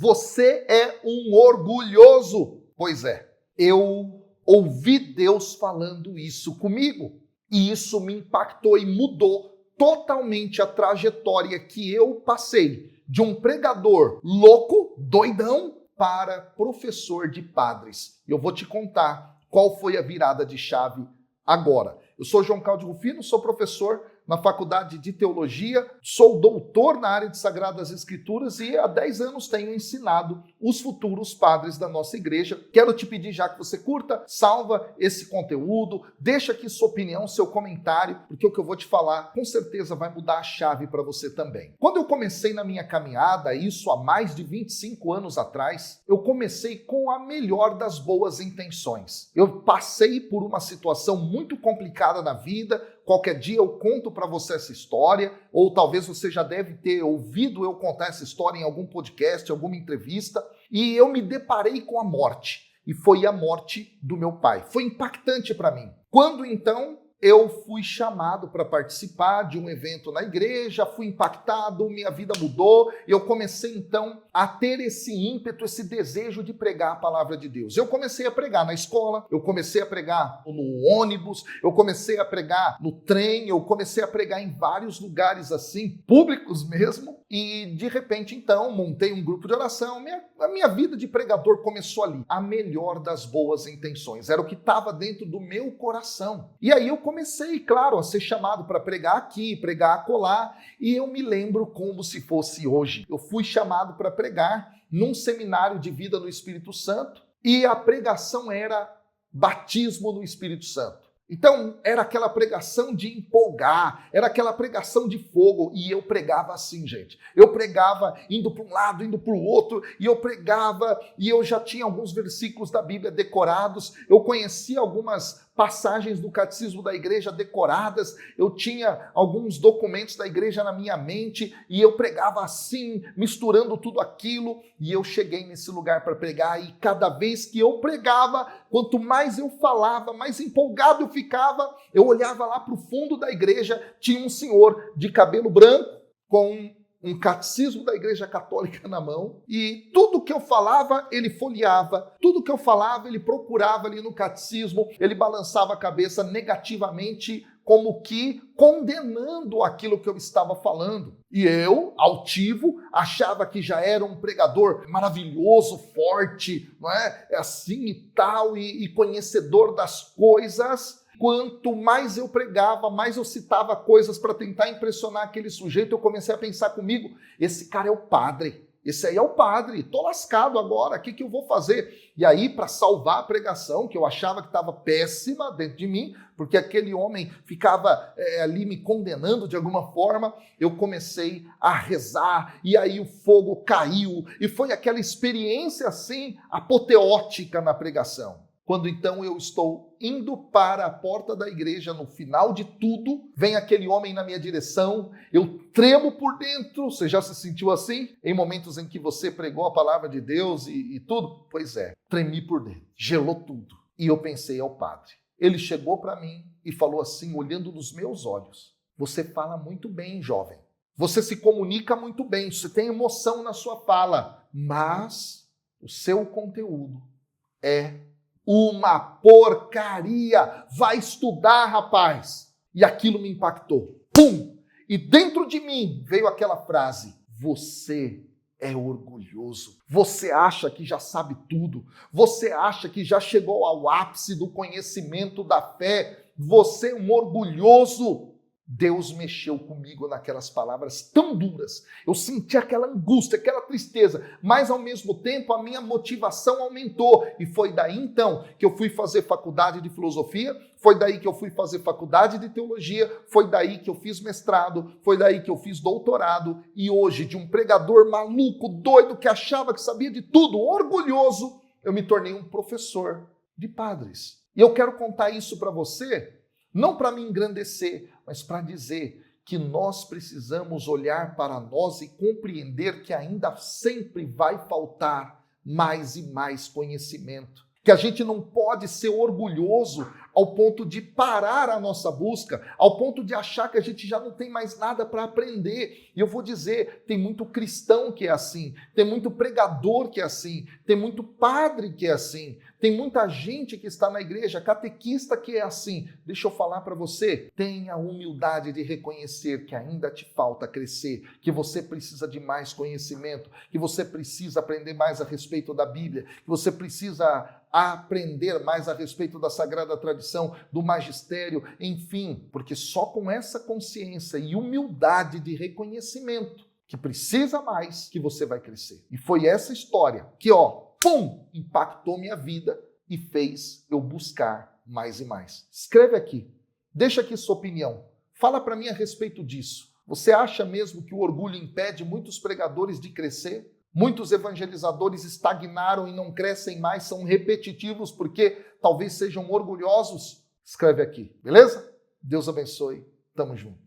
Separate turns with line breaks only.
você é um orgulhoso. Pois é, eu ouvi Deus falando isso comigo. E isso me impactou e mudou totalmente a trajetória que eu passei de um pregador louco, doidão, para professor de padres. Eu vou te contar qual foi a virada de chave agora. Eu sou João Cláudio Rufino, sou professor na Faculdade de Teologia, sou doutor na área de Sagradas Escrituras e há 10 anos tenho ensinado os futuros padres da nossa igreja. Quero te pedir já que você curta, salva esse conteúdo, deixa aqui sua opinião, seu comentário, porque o que eu vou te falar com certeza vai mudar a chave para você também. Quando eu comecei na minha caminhada, isso há mais de 25 anos atrás, eu comecei com a melhor das boas intenções. Eu passei por uma situação muito complicada na vida. Qualquer dia eu conto para você essa história, ou talvez você já deve ter ouvido eu contar essa história em algum podcast, alguma entrevista, e eu me deparei com a morte, e foi a morte do meu pai. Foi impactante para mim. Quando então eu fui chamado para participar de um evento na igreja, fui impactado, minha vida mudou, e eu comecei então a ter esse ímpeto, esse desejo de pregar a palavra de Deus. Eu comecei a pregar na escola, eu comecei a pregar no ônibus, eu comecei a pregar no trem, eu comecei a pregar em vários lugares assim, públicos mesmo, e de repente então montei um grupo de oração. A minha vida de pregador começou ali. A melhor das boas intenções, era o que estava dentro do meu coração. E aí eu comecei, claro, a ser chamado para pregar aqui, pregar acolá, e eu me lembro como se fosse hoje. Eu fui chamado para pregar num seminário de vida no Espírito Santo, e a pregação era batismo no Espírito Santo. Então, era aquela pregação de empolgar, era aquela pregação de fogo, e eu pregava assim, gente. Eu pregava indo para um lado, indo para o outro, e eu pregava, e eu já tinha alguns versículos da Bíblia decorados, eu conhecia algumas passagens do catecismo da igreja decoradas, eu tinha alguns documentos da igreja na minha mente, e eu pregava assim, misturando tudo aquilo, e eu cheguei nesse lugar para pregar, e cada vez que eu pregava, quanto mais eu falava, mais empolgado eu ficava, eu olhava lá para o fundo da igreja, tinha um senhor de cabelo branco, com um catecismo da Igreja Católica na mão, e tudo que eu falava, ele folheava, tudo que eu falava, ele procurava ali no catecismo, ele balançava a cabeça negativamente, como que condenando aquilo que eu estava falando. E eu, altivo, achava que já era um pregador maravilhoso, forte, não é? Assim e tal, e conhecedor das coisas. Quanto mais eu pregava, mais eu citava coisas para tentar impressionar aquele sujeito, eu comecei a pensar comigo, esse cara é o padre, esse aí é o padre, tô lascado agora, o que eu vou fazer? E aí, para salvar a pregação, que eu achava que estava péssima dentro de mim, porque aquele homem ficava ali me condenando de alguma forma, eu comecei a rezar, e aí o fogo caiu, e foi aquela experiência assim, apoteótica na pregação. Quando então eu estou indo para a porta da igreja, no final de tudo, vem aquele homem na minha direção, eu tremo por dentro. Você já se sentiu assim? Em momentos em que você pregou a palavra de Deus e tudo? Pois é, tremi por dentro, gelou tudo. E eu pensei, é o padre. Ele chegou para mim e falou assim, olhando nos meus olhos, você fala muito bem, jovem. Você se comunica muito bem, você tem emoção na sua fala, mas o seu conteúdo é uma porcaria. Vai estudar, rapaz. E aquilo me impactou. Pum! E dentro de mim veio aquela frase: você é orgulhoso. Você acha que já sabe tudo. Você acha que já chegou ao ápice do conhecimento da fé. Você é um orgulhoso. Deus mexeu comigo naquelas palavras tão duras. Eu senti aquela angústia, aquela tristeza, mas ao mesmo tempo a minha motivação aumentou. E foi daí então que eu fui fazer faculdade de filosofia, foi daí que eu fui fazer faculdade de teologia, foi daí que eu fiz mestrado, foi daí que eu fiz doutorado. E hoje, de um pregador maluco, doido, que achava que sabia de tudo, orgulhoso, eu me tornei um professor de padres. E eu quero contar isso para você, não para me engrandecer, mas para dizer que nós precisamos olhar para nós e compreender que ainda sempre vai faltar mais e mais conhecimento. Que a gente não pode ser orgulhoso ao ponto de parar a nossa busca, ao ponto de achar que a gente já não tem mais nada para aprender. E eu vou dizer, tem muito cristão que é assim, tem muito pregador que é assim, tem muito padre que é assim, tem muita gente que está na igreja, catequista que é assim. Deixa eu falar para você, tenha a humildade de reconhecer que ainda te falta crescer, que você precisa de mais conhecimento, que você precisa aprender mais a respeito da Bíblia, que você precisa aprender mais a respeito da Sagrada Tradição, do magistério, enfim, porque só com essa consciência e humildade de reconhecimento que precisa mais que você vai crescer. E foi essa história que, pum, impactou minha vida e fez eu buscar mais e mais. Escreve aqui, deixa aqui sua opinião, fala para mim a respeito disso. Você acha mesmo que o orgulho impede muitos pregadores de crescer? Muitos evangelizadores estagnaram e não crescem mais, são repetitivos porque talvez sejam orgulhosos? Escreve aqui, beleza? Deus abençoe, tamo junto.